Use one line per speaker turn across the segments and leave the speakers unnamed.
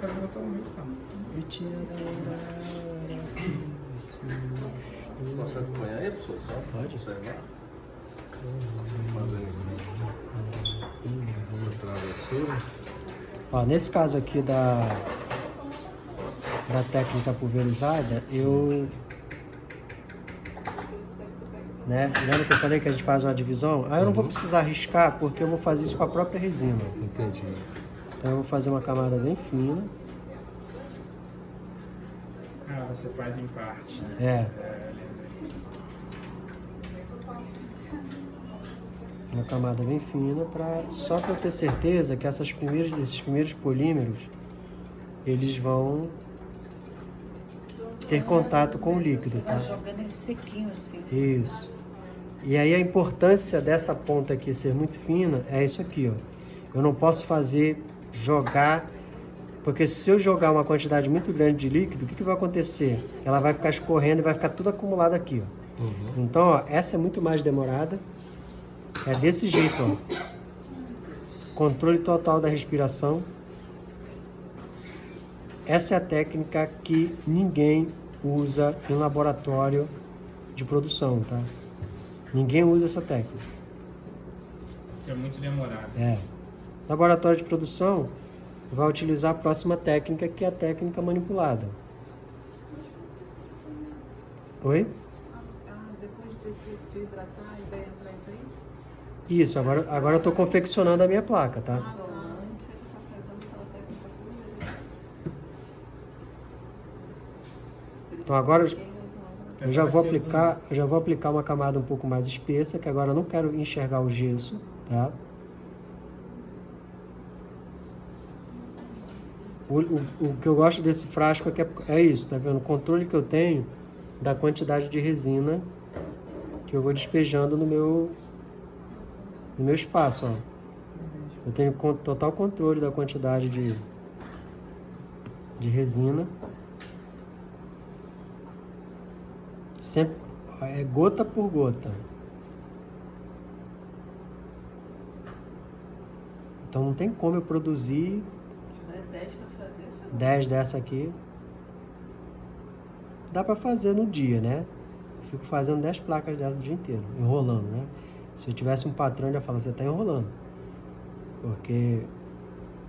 pode botar o meu, cara.
Posso acompanhar aí, professor?
Pode.
Observar. Você fazendo essa travessura.
Ó, nesse caso aqui da técnica pulverizada, eu... Né? Lembra que eu falei que a gente faz uma divisão? Aí eu não vou precisar riscar, porque eu vou fazer isso com a própria resina.
Entendi.
Então eu vou fazer uma camada bem fina.
Ah, você faz em parte, né?
É.
Lembrei.
Uma camada bem fina, só para eu ter certeza que esses primeiros polímeros, eles vão ter contato com o líquido, tá?
Vai jogando ele sequinho assim.
Isso. E aí a importância dessa ponta aqui ser muito fina é isso aqui, ó. Eu não posso jogar, porque se eu jogar uma quantidade muito grande de líquido, o que vai acontecer? Ela vai ficar escorrendo e vai ficar tudo acumulado aqui, ó. Então, ó, essa é muito mais demorada. É desse jeito, ó. Controle total da respiração. Essa é a técnica que ninguém usa em laboratório de produção, tá? Ninguém usa essa técnica.
Que é muito demorado.
É. Laboratório de produção vai utilizar a próxima técnica, que é a técnica manipulada. Oi?
Depois de hidratar, e vai entrar isso aí?
Isso, agora eu estou confeccionando a minha placa, tá?
Só antes ele tá fazendo aquela técnica pulverizada.
Então agora eu já vou
Vai ser
aplicar uma camada um pouco mais espessa, que agora eu não quero enxergar o gesso, tá? O que eu gosto desse frasco aqui é isso, tá vendo? O controle que eu tenho da quantidade de resina que eu vou despejando no meu espaço, ó. Eu tenho total controle da quantidade de resina. Sempre é gota por gota. Então não tem como eu produzir
10 para fazer.
10 dessa aqui. Dá para fazer no dia, né? Eu fico fazendo 10 placas dessa o dia inteiro, enrolando, né? Se eu tivesse um patrão, eu ia falar, você tá enrolando.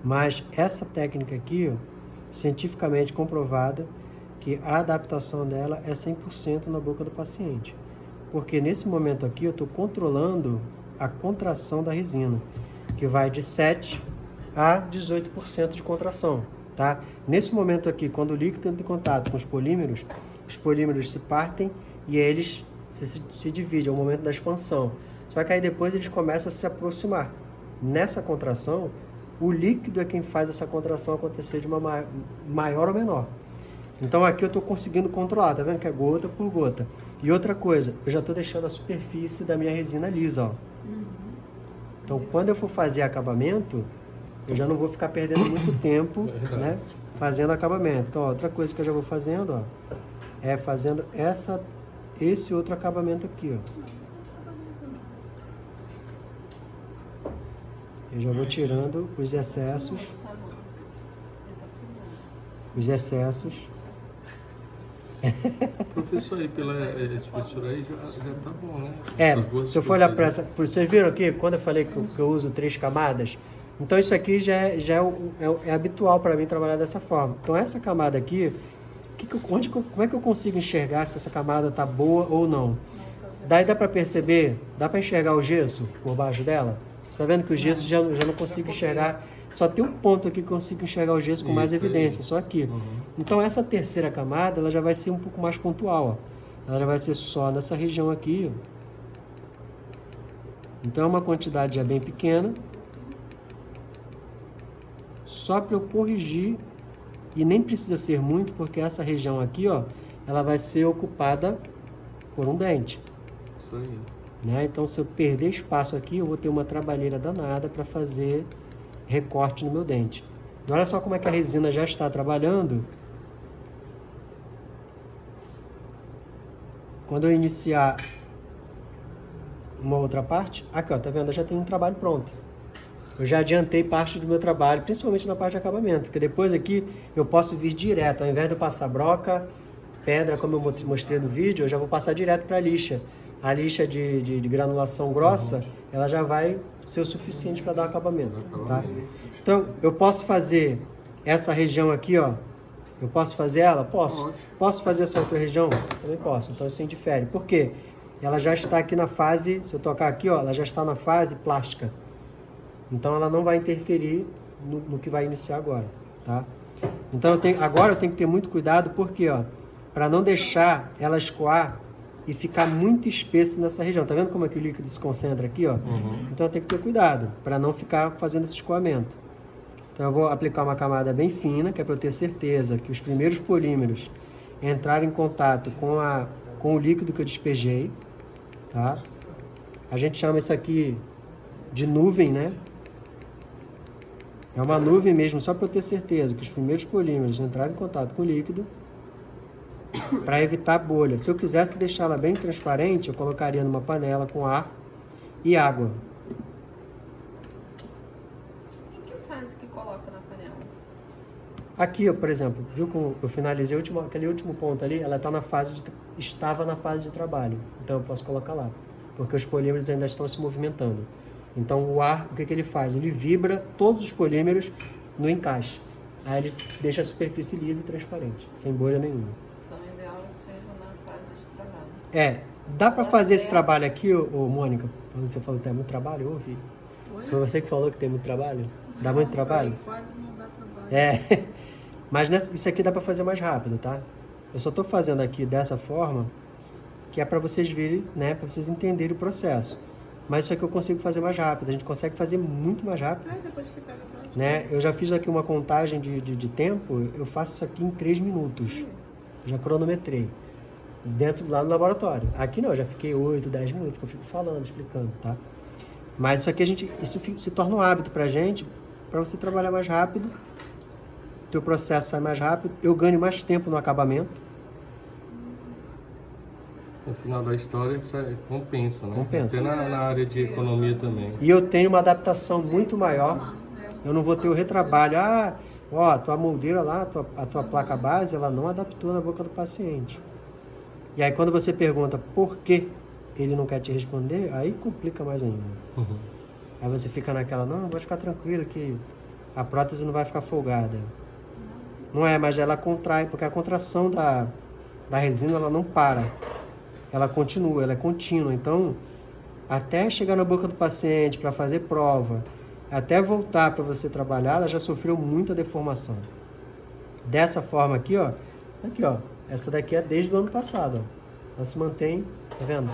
Mas essa técnica aqui, ó, cientificamente comprovada, que a adaptação dela é 100% na boca do paciente. Porque nesse momento aqui eu estou controlando a contração da resina, que vai de 7 a 18% de contração, tá? Nesse momento aqui, quando o líquido entra em contato com os polímeros se partem e eles se dividem, é o momento da expansão. Só que aí depois eles começam a se aproximar. Nessa contração, o líquido é quem faz essa contração acontecer de uma maior ou menor. Então aqui eu estou conseguindo controlar, tá vendo que é gota por gota. E outra coisa, eu já estou deixando a superfície da minha resina lisa, ó. Então quando eu for fazer acabamento, eu já não vou ficar perdendo muito tempo, né, fazendo acabamento. Então, ó, outra coisa que eu já vou fazendo, ó, é fazendo esse outro acabamento aqui, ó. Eu já vou tirando os excessos.
Professor, aí pela espessura aí já tá bom, né?
Se eu for olhar para essa... Vocês viram aqui, quando eu falei que eu uso 3 camadas? Então isso aqui já é habitual para mim trabalhar dessa forma. Então essa camada aqui, como é que eu consigo enxergar se essa camada tá boa ou não? Daí dá para perceber, dá para enxergar o gesso por baixo dela? Você tá vendo que o gesso já não consigo enxergar, só tem um ponto aqui que eu consigo enxergar o gesso com mais evidência, só aqui. Então essa terceira camada, ela já vai ser um pouco mais pontual, ó. Ela já vai ser só nessa região aqui, ó. Então é uma quantidade já bem pequena, só para eu corrigir, e nem precisa ser muito, porque essa região aqui, ó, ela vai ser ocupada por um dente.
Isso aí.
Né? Então, se eu perder espaço aqui, eu vou ter uma trabalheira danada para fazer recorte no meu dente. E olha só como é que a resina já está trabalhando. Quando eu iniciar uma outra parte, aqui ó, tá vendo? Eu já tenho um trabalho pronto. eu já adiantei parte do meu trabalho, principalmente na parte de acabamento, porque depois aqui eu posso vir direto, ao invés de eu passar broca, pedra, como eu mostrei no vídeo, eu já vou passar direto para a lixa. A lixa de granulação grossa, ela já vai ser o suficiente para dar um acabamento, tá? Então, eu posso fazer essa região aqui, ó, eu posso fazer ela? Posso. Posso fazer essa outra região? Também posso. Então, isso indifere. Por quê? Ela já está aqui na fase, se eu tocar aqui, ó, ela já está na fase plástica. Então, ela não vai interferir no que vai iniciar agora, tá? Então, agora eu tenho que ter muito cuidado, porque, ó, para não deixar ela escoar e ficar muito espesso nessa região. Tá vendo como é que o líquido se concentra aqui, ó? Então, eu tenho que ter cuidado para não ficar fazendo esse escoamento. Então, eu vou aplicar uma camada bem fina, que é para eu ter certeza que os primeiros polímeros entrarem em contato com o líquido que eu despejei, tá? A gente chama isso aqui de nuvem, né? É uma nuvem mesmo, só para eu ter certeza que os primeiros polímeros entrarem em contato com o líquido, para evitar bolha. Se eu quisesse deixá-la bem transparente, eu colocaria numa panela com ar e água.
Em que fase que coloca na panela?
Aqui, ó, por exemplo, viu como eu finalizei aquele último ponto ali? Ela estava na fase de trabalho. Então eu posso colocar lá, porque os polímeros ainda estão se movimentando. Então o ar, o que ele faz? Ele vibra todos os polímeros no encaixe. Aí ele deixa a superfície lisa e transparente, sem bolha nenhuma.
Então o ideal seja na fase de trabalho.
É, dá para fazer esse trabalho aqui, ô Mônica? Quando você falou que tem muito trabalho, eu ouvi. Foi você que falou que tem muito trabalho? Dá muito trabalho?
Quase não dá trabalho.
É, mas isso aqui dá para fazer mais rápido, tá? Eu só tô fazendo aqui dessa forma, que é para vocês verem, né, para vocês entenderem o processo. Mas isso aqui eu consigo fazer mais rápido, a gente consegue fazer muito mais rápido.
Depois que pega a prática.
Né? Eu já fiz aqui uma contagem de tempo, eu faço isso aqui em 3 minutos. Já cronometrei. Lá no laboratório. Aqui não, eu já fiquei 8, 10 minutos, que eu fico falando, explicando, tá? Mas isso aqui isso se torna um hábito pra gente, pra você trabalhar mais rápido, teu processo sai mais rápido, eu ganho mais tempo no acabamento.
No final da história, isso compensa, né?
Compensa.
Até na área de economia também.
E eu tenho uma adaptação muito maior. Eu não vou ter o retrabalho. A tua moldeira lá, a tua placa base, ela não adaptou na boca do paciente. E aí quando você pergunta por que ele não quer te responder, aí complica mais ainda. Aí você fica naquela, não, pode ficar tranquilo que a prótese não vai ficar folgada. Não é, mas ela contrai, porque a contração da resina, ela não para. Ela continua, ela é contínua. Então, até chegar na boca do paciente para fazer prova, até voltar para você trabalhar, ela já sofreu muita deformação. Dessa forma aqui, ó. Essa daqui é desde o ano passado, ó. Ela se mantém, tá vendo?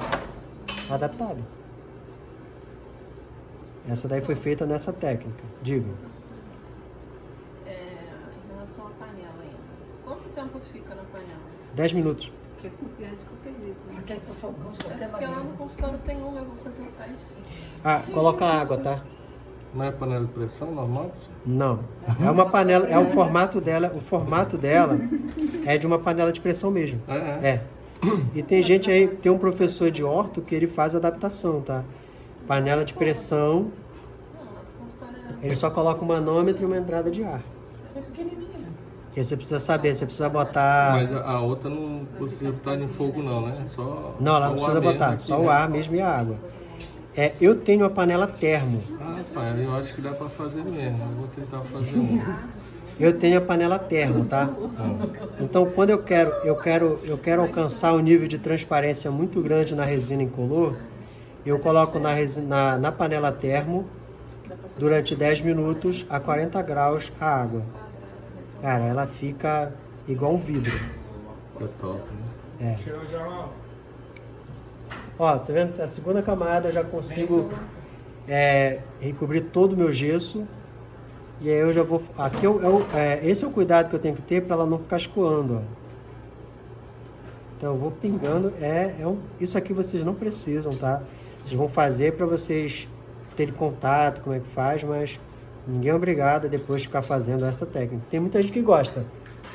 Adaptada. Essa daí foi feita nessa técnica. Diga.
Em relação à panela ainda. Quanto tempo fica na panela?
10 minutos.
Porque cozinhar de qualquer jeito. Né? Porque lá no consultório tem uma, eu vou fazer um teste.
Coloca água, tá?
Não é panela de pressão normal?
Não. É uma panela, o formato dela é de uma panela de pressão mesmo. É. E tem gente aí, tem um professor de orto que ele faz adaptação, tá? Panela de pressão,
Não, lá no consultório
ele só coloca um manômetro e uma entrada de ar.
é pequenininha.
E você precisa saber, você precisa botar...
Mas a outra não precisa botar em fogo não, né?
Não, ela não precisa botar, só o ar mesmo e a água. Eu tenho uma panela termo.
Pai, eu acho que dá pra fazer mesmo. Eu vou tentar fazer uma.
Eu tenho a panela termo, tá? Então, quando eu quero alcançar um nível de transparência muito grande na resina incolor, eu coloco na panela termo durante 10 minutos a 40 graus a água. Cara, ela fica igual um vidro.
É top, né?
Tirou já,
Ó, tá vendo? A segunda camada eu já consigo recobrir todo o meu gesso. E aí eu já vou... Aqui esse é o cuidado que eu tenho que ter para ela não ficar escoando, ó. Então eu vou pingando. Isso aqui vocês não precisam, tá? Vocês vão fazer para vocês terem contato, como é que faz, mas ninguém é obrigado a depois ficar fazendo essa técnica. Tem muita gente que gosta.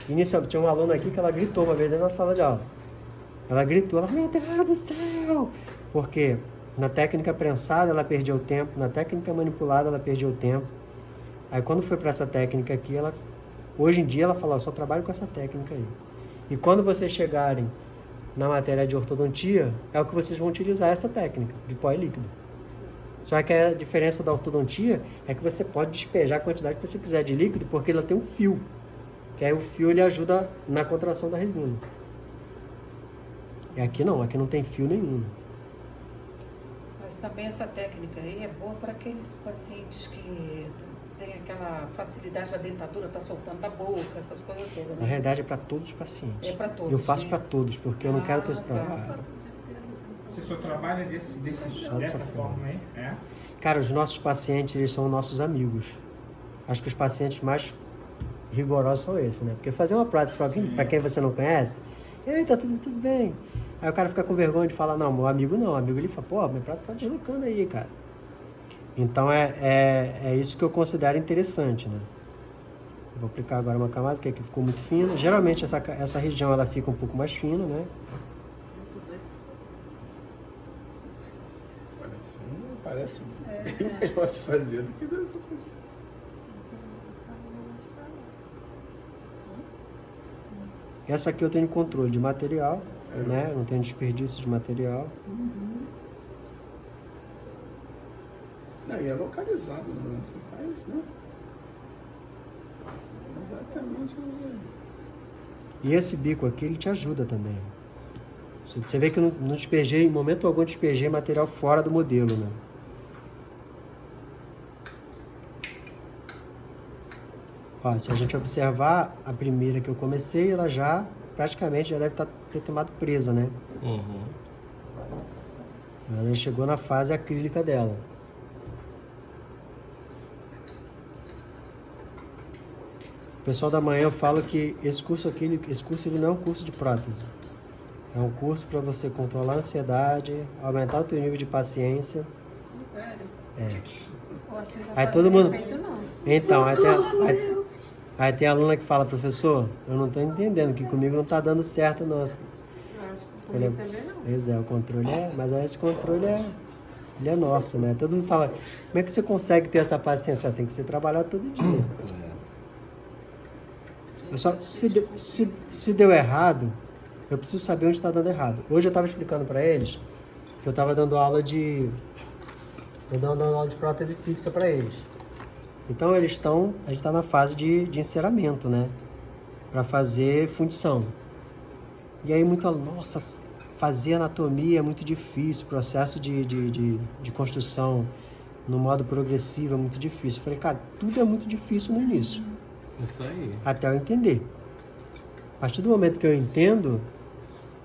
Inicialmente, tinha uma aluna aqui que ela gritou uma vez dentro da sala de aula. Ela gritou, meu Deus do céu! Porque Na técnica prensada, ela perdia o tempo. Na técnica manipulada, ela perdia o tempo. Aí, quando foi para essa técnica aqui, hoje em dia, ela fala, só trabalho com essa técnica aí. E quando vocês chegarem na matéria de ortodontia, é o que vocês vão utilizar essa técnica de pó e líquido. Só que a diferença da ortodontia é que você pode despejar a quantidade que você quiser de líquido, porque ela tem um fio. Que aí o fio ele ajuda na contração da resina. E aqui não tem fio nenhum.
Mas também essa técnica aí é boa para aqueles pacientes que têm aquela facilidade da dentadura, tá soltando da boca, essas coisas todas, né?
Na realidade é para todos os pacientes.
É para todos.
Eu faço
né?
para todos, porque eu não quero ter esse
tá.
trabalho.
Se o senhor trabalha dessa forma aí, é?
Cara, os nossos pacientes, eles são nossos amigos. Acho que os pacientes mais rigorosos são esses, né? Porque fazer uma prótese para quem você não conhece, e aí, tá tudo bem. Aí o cara fica com vergonha de falar, não, meu amigo não. O amigo ele fala, pô, minha prótese tá deslocando aí, cara. Então é isso que eu considero interessante, né? Vou aplicar agora uma camada, que aqui ficou muito fina. Geralmente essa região ela fica um pouco mais fina, né?
Parece bem melhor de fazer do que dessa coisa.
Essa aqui eu tenho controle de material, né? Não tenho desperdício de material.
Não, e é localizado, né? Você faz, né? Exatamente.
E esse bico aqui, ele te ajuda também. Você vê que eu não despejei, em momento algum, despejei material fora do modelo, né? Ó, se a gente observar a primeira que eu comecei, ela já praticamente já deve ter tomado presa, né?
Uhum.
Ela já chegou na fase acrílica dela. O pessoal da manhã eu falo que esse curso ele não é um curso de prótese. É um curso para você controlar a ansiedade, aumentar o teu nível de paciência.
Sério?
É.
Pô, aqui não
Aí
tá
todo
fazendo
mundo...
efeito, não.
Então, aí tem aluna que fala, professor, eu não estou entendendo, que comigo não está dando certo, não.
Eu acho que comigo também não.
Pois é, o controle mas aí esse controle ele é nosso, né? Todo mundo fala, como é que você consegue ter essa paciência? Tem que ser trabalhado todo dia. Eu só, se deu errado, eu preciso saber onde está dando errado. Hoje eu estava explicando para eles que eu estava dando aula de prótese fixa para eles. Então a gente está na fase de enceramento, né? Para fazer fundição. E aí nossa, fazer anatomia é muito difícil, processo de construção no modo progressivo é muito difícil. Eu falei, cara, tudo é muito difícil no início.
Isso aí.
Até eu entender. A partir do momento que eu entendo,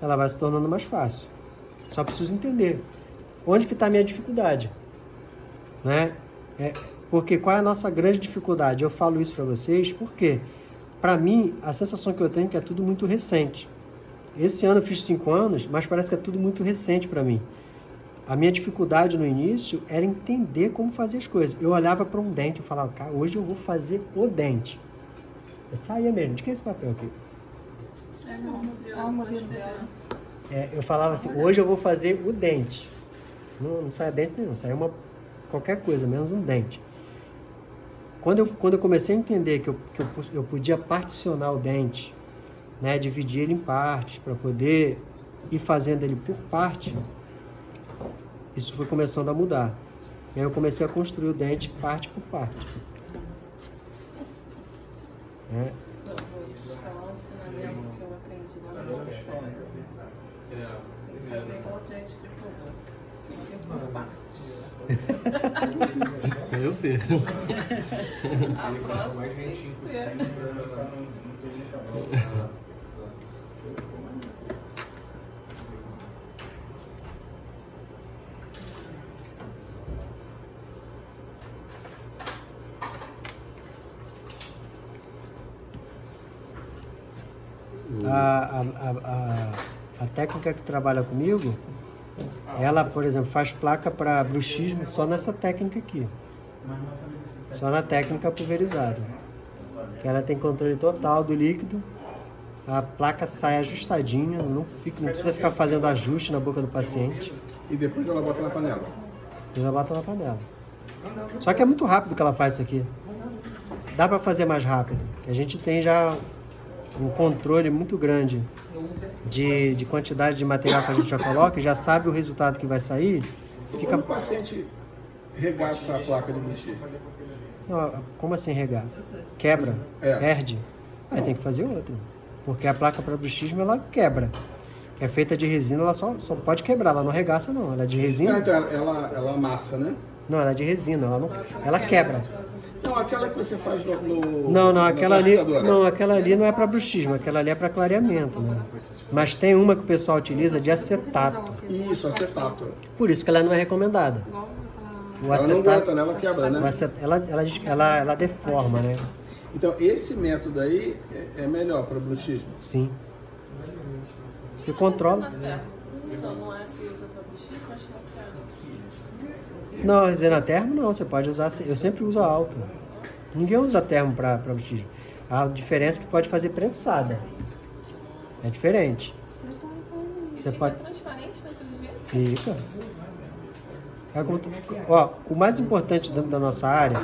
ela vai se tornando mais fácil. Só preciso entender onde que está a minha dificuldade, né? Porque qual é a nossa grande dificuldade? Eu falo isso para vocês porque, para mim, a sensação que eu tenho é que é tudo muito recente. Esse ano eu fiz 5 anos, mas parece que é tudo muito recente para mim. A minha dificuldade no início era entender como fazer as coisas. Eu olhava para um dente e falava, cara, hoje eu vou fazer o dente. Eu saía mesmo. De quem é esse papel aqui?
É o modelo dela.
Eu falava assim, hoje eu vou fazer o dente. Não saia dente nenhum, saia qualquer coisa, menos um dente. Quando eu comecei a entender que eu podia particionar o dente, né, dividir ele em partes, para poder ir fazendo ele por parte, isso foi começando a mudar. E aí eu comecei a construir o dente parte por parte.
Só vou te falar um ensinamento que eu aprendi na minha história. Tem que fazer igual o Jack Stripador. Tem que ser por partes.
Meu Deus.
A próxima tem que ser.
A técnica que trabalha comigo, ela, por exemplo, faz placa para bruxismo só nessa técnica aqui. Só na técnica pulverizada. Que ela tem controle total do líquido. a placa sai ajustadinha, não precisa ficar fazendo ajuste na boca do paciente.
E depois ela bota na panela.
Depois ela bota na panela. Só que é muito rápido que ela faz isso aqui. Dá para fazer mais rápido. A gente tem já um controle muito grande de quantidade de material que a gente já coloca, já sabe o resultado que vai sair.
Quando o paciente regaça a placa de bruxismo?
Não, como assim regaça? Quebra, perde. Aí tem que fazer outra. Porque a placa para bruxismo ela quebra. Que é feita de resina, ela só pode quebrar, ela não regaça não, ela é de resina.
Não, então ela amassa, né?
Não, ela é de resina, ela quebra.
Não, aquela que você faz no
Não, aquela ali,
computador, né?
não, aquela ali não é para bruxismo, aquela ali é para clareamento, né? Mas tem uma que o pessoal utiliza de acetato.
Isso, acetato.
Por isso que ela não é recomendada. O
Ela não aguenta, né? Ela quebra, né?
Ela deforma, né?
Então, esse método aí é melhor para bruxismo?
Sim. Você controla.
Só não é que usa pra bruxismo, mas não.
Não, resina termo não, você pode usar. Eu sempre uso alto. Ninguém usa termo para bruxismo. A diferença é que pode fazer prensada. É diferente. Você
Fica
pode.
transparente daquele jeito?
Fica. Ó, o mais importante dentro da nossa área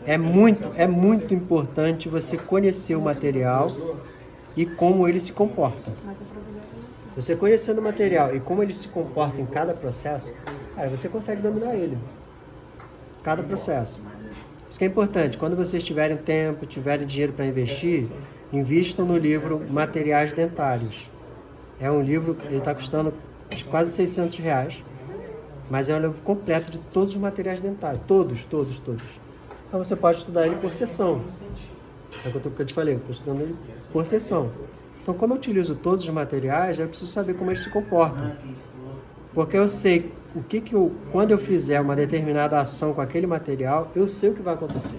é muito importante você conhecer o material e como ele se comporta. Você conhecendo o material e como ele se comporta em cada processo, aí você consegue dominar ele. Cada processo. Isso que é importante. Quando vocês tiverem tempo, tiverem dinheiro para investir, invistam no livro Materiais Dentários. É um livro, ele está custando quase R$600, mas é um livro completo de todos os materiais dentários. Todos. Então você pode estudar ele por sessão. É o que eu te falei, eu estou estudando ele por sessão. Então, como eu utilizo todos os materiais, eu preciso saber como eles se comportam. Porque eu sei quando eu fizer uma determinada ação com aquele material, eu sei o que vai acontecer.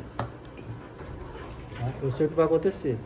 Eu sei o que vai acontecer.